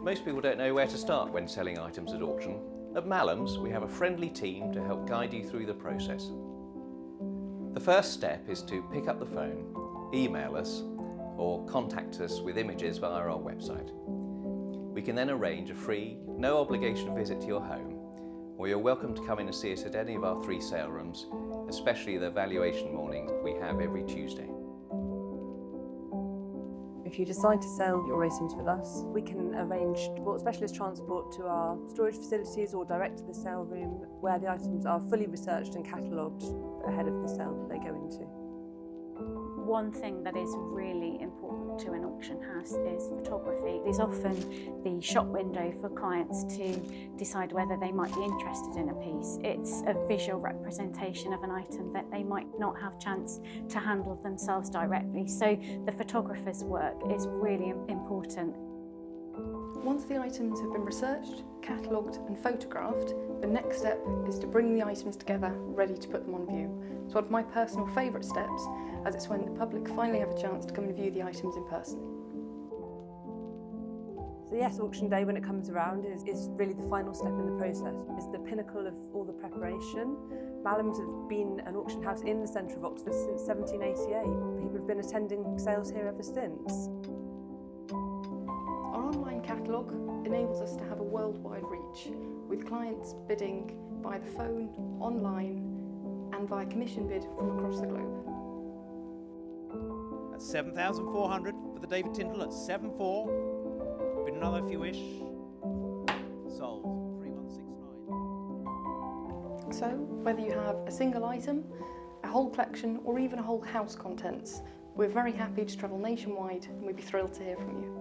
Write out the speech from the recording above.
Most people don't know where to start when selling items at auction. At Mallams, we have a friendly team to help guide you through the process. The first step is to pick up the phone, email us, or contact us with images via our website. We can then arrange a free, no obligation visit to your home, or you're welcome to come in and see us at any of our 3 sale rooms, especially the valuation mornings we have every Tuesday. If you decide to sell your items with us, we can arrange specialist transport to our storage facilities or direct to the sale room where the items are fully researched and catalogued ahead of the sale that they go into. One thing that is really important to an auction house is photography. It is often the shop window for clients to decide whether they might be interested in a piece. It's a visual representation of an item that they might not have chance to handle themselves directly. So the photographer's work is really important. Once the items have been researched, catalogued and photographed, the next step is to bring the items together, ready to put them on view. It's one of my personal favourite steps, as it's when the public finally have a chance to come and view the items in person. So yes, auction day when it comes around is really the final step in the process. It's the pinnacle of all the preparation. Mallams have been an auction house in the centre of Oxford since 1788. People have been attending sales here ever since. Our online catalogue enables us to have a worldwide reach, with clients bidding via the phone, online and via commission bid from across the globe. That's 7,400 for the David Tyndall at 7.4. Bid another if you wish. Sold. 3169. So, whether you have a single item, a whole collection or even a whole house contents, we're very happy to travel nationwide and we'd be thrilled to hear from you.